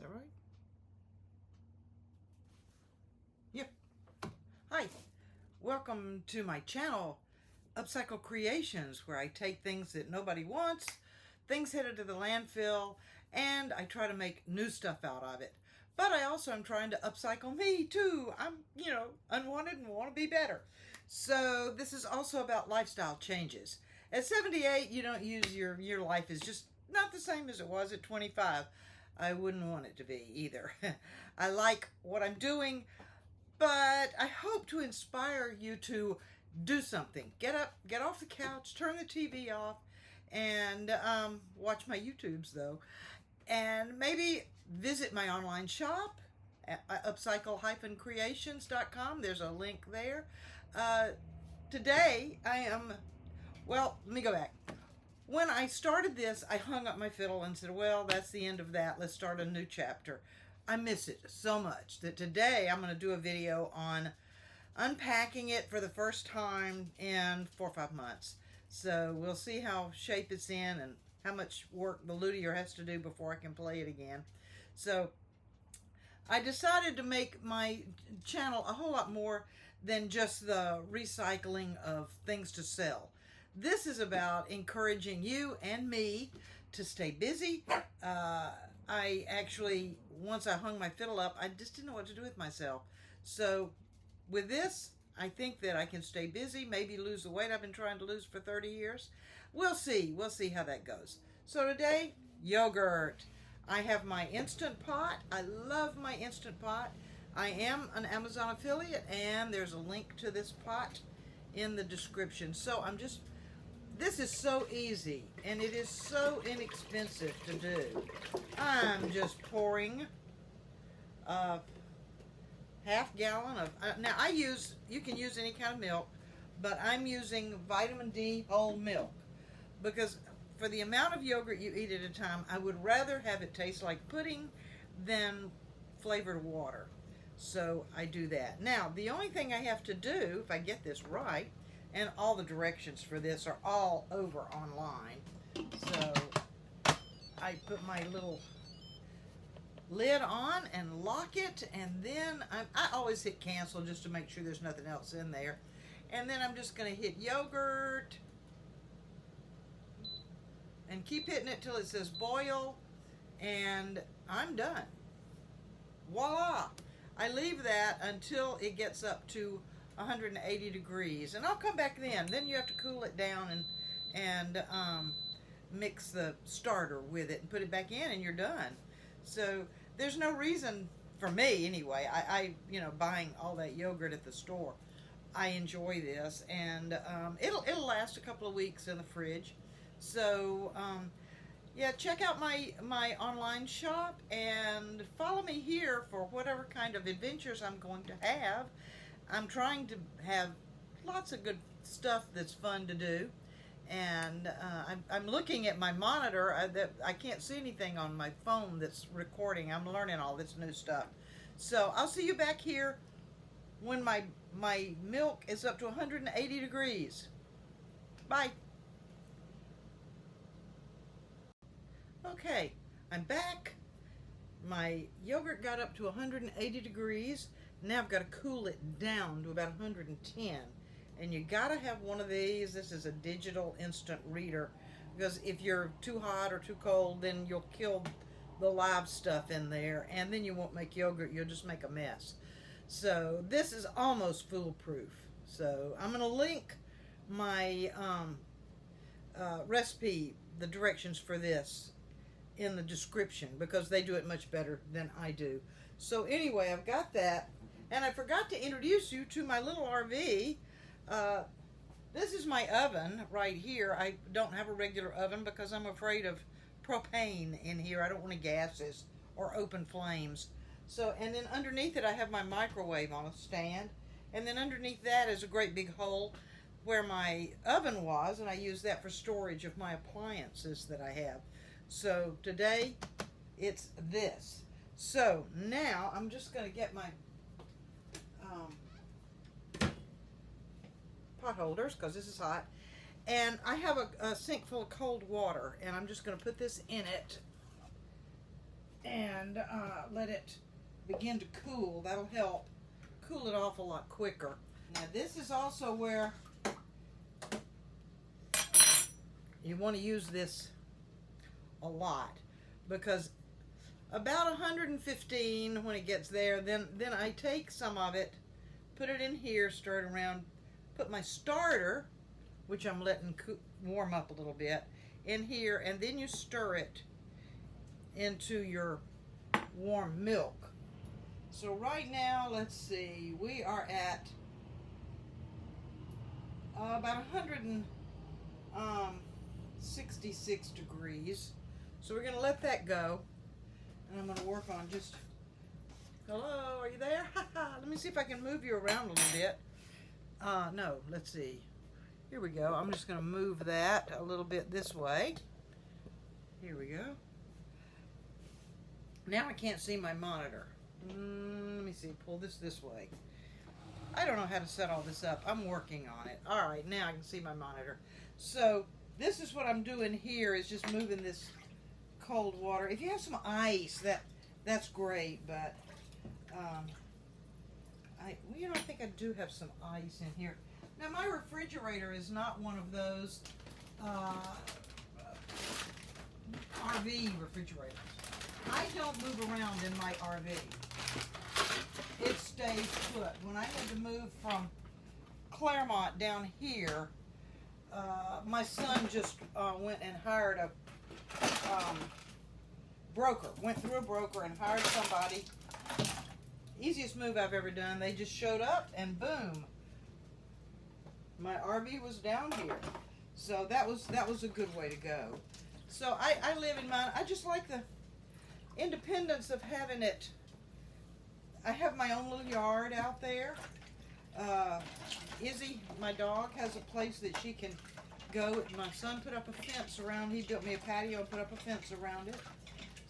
Is that right? Yep. Hi. Welcome to my channel, Upcycle Creations, where I take things that nobody wants, things headed to the landfill, and I try to make new stuff out of it. But I also am trying to upcycle me too. I'm, unwanted and want to be better. So this is also about lifestyle changes. At 78, you don't use your life is just not the same as it was at 25. I wouldn't want it to be either. I like what I'm doing, but I hope to inspire you to do something. Get up, get off the couch, turn the TV off, and watch my YouTubes though. And maybe visit my online shop at upcycle-creations.com. There's a link there. Today well, let me go back. When I started this, I hung up my fiddle and said, well, that's the end of that. Let's start a new chapter. I miss it so much that today I'm going to do a video on unpacking it for the first time in 4 or 5 months. So we'll see how shape it's in and how much work the luthier has to do before I can play it again. So I decided to make my channel a whole lot more than just the recycling of things to sell. This is about encouraging you and me to stay busy. I actually, once I hung my fiddle up, I just didn't know what to do with myself. So with this, I think that I can stay busy, maybe lose the weight I've been trying to lose for 30 years. We'll see. We'll see how that goes. So today, yogurt. I have my Instant Pot. I love my Instant Pot. I am an Amazon affiliate, and there's a link to this pot in the description. So this is so easy, and it is so inexpensive to do. I'm just pouring a half gallon of, now you can use any kind of milk, but I'm using vitamin D whole milk, because for the amount of yogurt you eat at a time, I would rather have it taste like pudding than flavored water. So I do that. Now, the only thing I have to do, if I get this right, and all the directions for this are all over online. So I put my little lid on and lock it, and then I always hit cancel just to make sure there's nothing else in there. And then I'm just going to hit yogurt and keep hitting it till it says boil, and I'm done. Voila! I leave that until it gets up to 180 degrees, and I'll come back then. Then you have to cool it down and mix the starter with it and put it back in, and you're done. So there's no reason, for me anyway, I buying all that yogurt at the store. I enjoy this, and it'll last a couple of weeks in the fridge. So yeah, check out my online shop and follow me here for whatever kind of adventures I'm going to have. I'm trying to have lots of good stuff that's fun to do, and I'm looking at my monitor. I can't see anything on my phone that's recording. I'm learning all this new stuff. So I'll see you back here when my milk is up to 180 degrees. Bye. Okay, I'm back. My yogurt got up to 180 degrees. Now I've got to cool it down to about 110. And you got to have one of these. This is a digital instant reader, because if you're too hot or too cold, then you'll kill the live stuff in there, and then you won't make yogurt. You'll just make a mess. So this is almost foolproof. So I'm going to link my recipe, the directions for this, in the description, because they do it much better than I do. So anyway, I've got that, and I forgot to introduce you to my little RV. This is my oven right here. I don't have a regular oven because I'm afraid of propane in here. I don't want any gases or open flames. So, and then underneath it I have my microwave on a stand, and then underneath that is a great big hole where my oven was, and I use that for storage of my appliances that I have. So today it's this. So now I'm just going to get my pot holders, because this is hot, and I have a sink full of cold water, and I'm just going to put this in it and let it begin to cool. That'll help cool it off a lot quicker. Now this is also where you want to use this a lot, because about 115 when it gets there, then I take some of it, put it in here, stir it around, put my starter, which I'm letting warm up a little bit, in here, and then you stir it into your warm milk. So right now, let's see, we are at about 166 degrees. So we're going to let that go, and I'm going to work on just, hello, are you there? Let me see if I can move you around a little bit. No, let's see. Here we go. I'm just going to move that a little bit this way. Here we go. Now I can't see my monitor. Let me see, pull this way. I don't know how to set all this up. I'm working on it. All right, now I can see my monitor. So this is what I'm doing here, is just moving this cold water. If you have some ice, that's great, but I think I do have some ice in here. Now my refrigerator is not one of those RV refrigerators. I don't move around in my RV. It stays put. When I had to move from Claremont down here, my son just went and hired a broker. Went through a broker and hired somebody. Easiest move I've ever done. They just showed up and boom, my RV was down here. So that was a good way to go. So I live in mine. I just like the independence of having it. I have my own little yard out there. Izzy, my dog, has a place that she can go. My son put up a fence around. He built me a patio and put up a fence around it.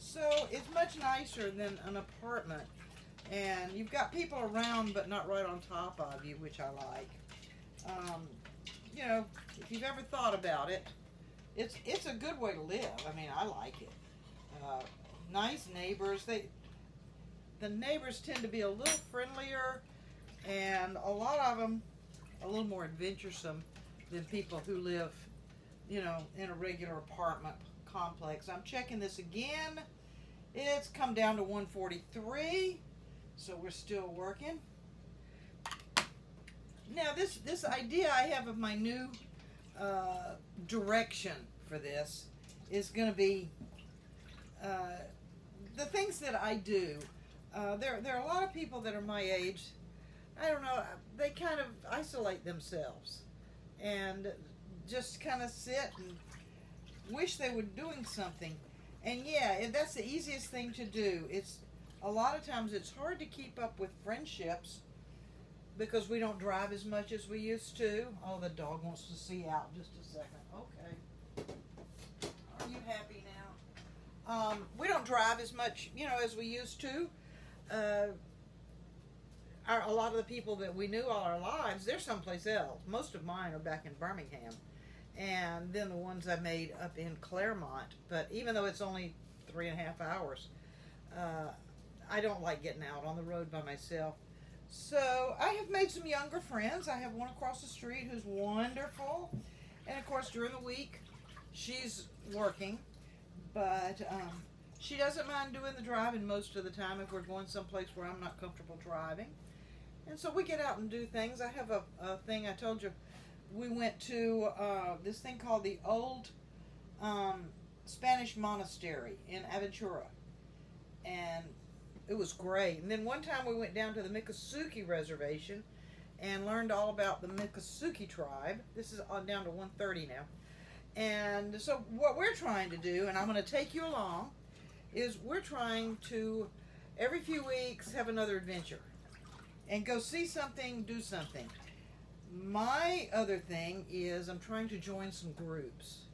So it's much nicer than an apartment. And you've got people around but not right on top of you, which I like. You know, if you've ever thought about it, it's a good way to live. I mean, I like it. Nice neighbors. The neighbors tend to be a little friendlier, and a lot of them a little more adventuresome than people who live, you know, in a regular apartment complex. I'm checking this again. It's come down to 143, so we're still working. Now this idea I have of my new direction for this is going to be the things that I do. There are a lot of people that are my age. I don't know, they kind of isolate themselves and just kind of sit and wish they were doing something. And yeah, that's the easiest thing to do. It's a lot of times it's hard to keep up with friendships because we don't drive as much as we used to. Oh, the dog wants to see out. Just a second. Okay. Are you happy now? We don't drive as much, you know, as we used to. A lot of the people that we knew all our lives, they're someplace else. Most of mine are back in Birmingham. And then the ones I made up in Claremont. But even though it's only 3.5 hours, I don't like getting out on the road by myself. So I have made some younger friends. I have one across the street who's wonderful. And of course during the week she's working. But she doesn't mind doing the driving most of the time if we're going someplace where I'm not comfortable driving. And so we get out and do things. I have a thing I told you. We went to this thing called the Old Spanish Monastery in Aventura. And it was great. And then one time we went down to the Miccosukee Reservation and learned all about the Miccosukee tribe. This is down to 130 now. And so what we're trying to do, and I'm going to take you along, is we're trying to, every few weeks, have another adventure. And go see something, do something. My other thing is I'm trying to join some groups.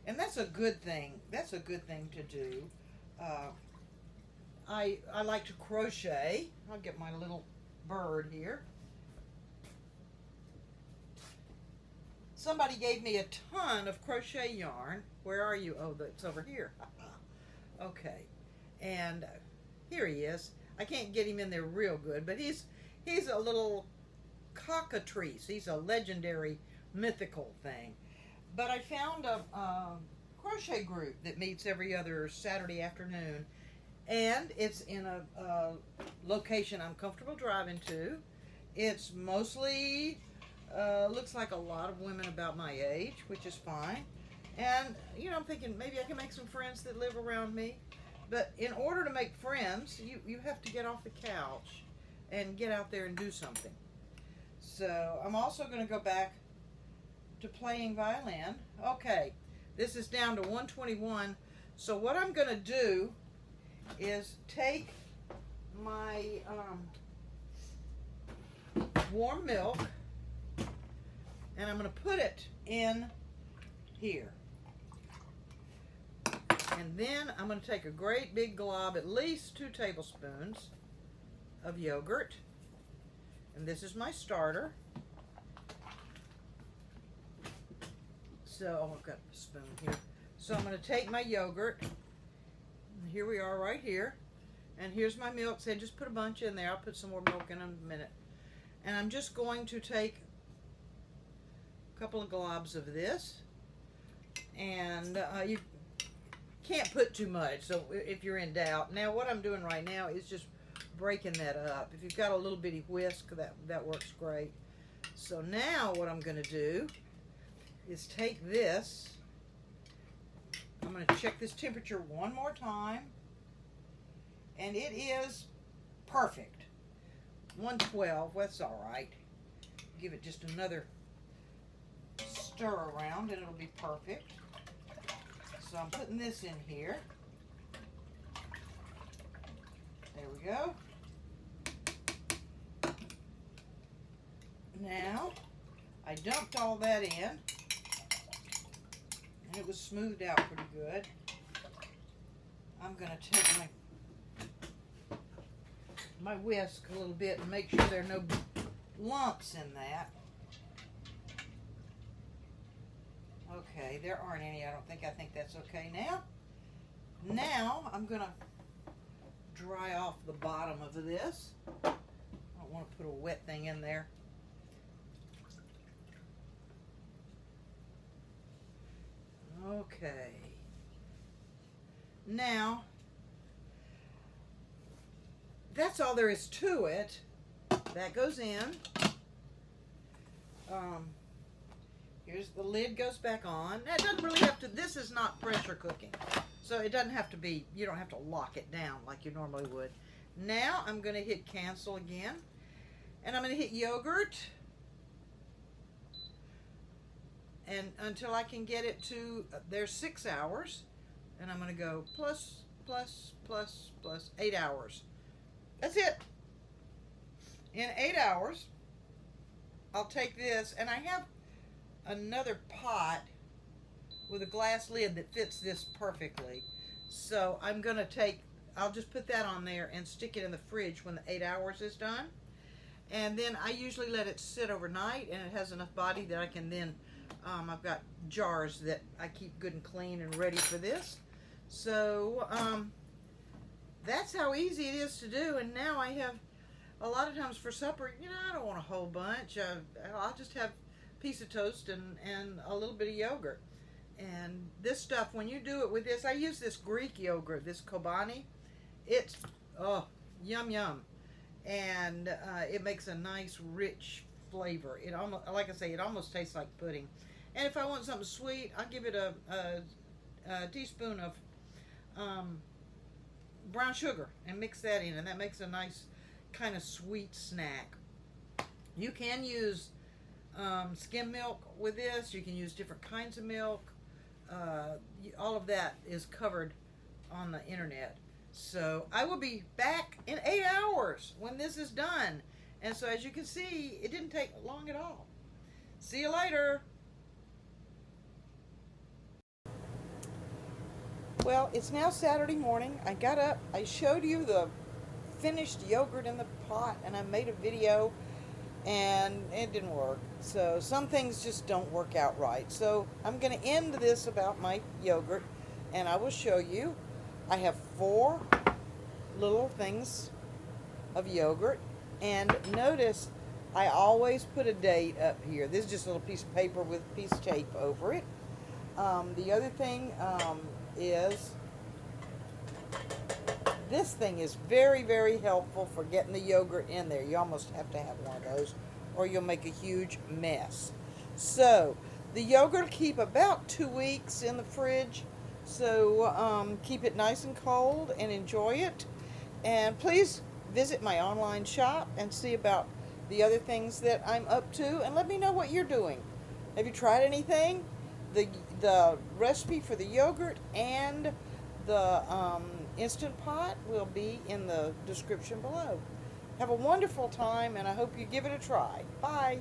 And that's a good thing. That's a good thing to do. I like to crochet. I'll get my little bird here. Somebody gave me a ton of crochet yarn. Where are you? Oh, it's over here. Okay. And here he is. I can't get him in there real good, but he's a little cockatrice. He's a legendary mythical thing. But I found a crochet group that meets every other Saturday afternoon, and it's in a location I'm comfortable driving to. It's mostly looks like a lot of women about my age, which is fine. And you know, I'm thinking maybe I can make some friends that live around me. But in order to make friends, you have to get off the couch and get out there and do something. So I'm also going to go back to playing violin. Okay, this is down to 121. So what I'm going to do is take my warm milk and I'm going to put it in here. And then I'm going to take a great big glob, at least 2 tablespoons of yogurt. And this is my starter. So I've got a spoon here. So I'm going to take my yogurt. And here we are right here. And here's my milk. So just put a bunch in there. I'll put some more milk in a minute. And I'm just going to take a couple of globs of this. And you can't put too much, so if you're in doubt. Now what I'm doing right now is just breaking that up. If you've got a little bitty whisk, that works great. So now what I'm going to do is take this. I'm going to check this temperature one more time, and it is perfect. 112. That's all right. Give it just another stir around and it'll be perfect. So I'm putting this in here. There we go. Now, I dumped all that in, and it was smoothed out pretty good. I'm going to take my whisk a little bit and make sure there are no lumps in that. Okay, there aren't any, I don't think. I think that's okay now. Now, I'm going to dry off the bottom of this. I don't want to put a wet thing in there. Okay. Now, that's all there is to it. That goes in. Here's the lid, goes back on. Now, it doesn't really have to, this is not pressure cooking. So it doesn't have to be, you don't have to lock it down like you normally would. Now I'm going to hit cancel again. And I'm going to hit yogurt. And until I can get it to, there's 6 hours. And I'm going to go plus 8 hours. That's it. In 8 hours, I'll take this, and I have another pot with a glass lid that fits this perfectly. So I'm going to take, I'll just put that on there and stick it in the fridge when the 8 hours is done. And then I usually let it sit overnight, and it has enough body that I can then, I've got jars that I keep good and clean and ready for this. So that's how easy it is to do. And now I have, a lot of times for supper, you know, I don't want a whole bunch. I'll just have a piece of toast and a little bit of yogurt. And this stuff, when you do it with this, I use this Greek yogurt, this Kobani. It's, oh, yum yum. And it makes a nice rich flavor. It almost, like I say, it almost tastes like pudding. And if I want something sweet, I'll give it a teaspoon of brown sugar and mix that in, and that makes a nice kind of sweet snack. You can use skim milk with this. You can use different kinds of milk. All of that is covered on the internet. So I will be back in 8 hours when this is done. And so as you can see, it didn't take long at all. See you later. Well, it's now Saturday morning. I got up, I showed you the finished yogurt in the pot, and I made a video, and it didn't work. So some things just don't work out right. So I'm going to end this about my yogurt, and I will show you I have 4 little things of yogurt, and notice I always put a date up here. This is just a little piece of paper with a piece of tape over it. The other thing is this thing is very, very helpful for getting the yogurt in there. You almost have to have one of those or you'll make a huge mess. So the yogurt will keep about 2 weeks in the fridge. So keep it nice and cold and enjoy it. And please visit my online shop and see about the other things that I'm up to, and let me know what you're doing. Have you tried anything? The recipe for the yogurt and the Instant Pot will be in the description below. Have a wonderful time, and I hope you give it a try. Bye.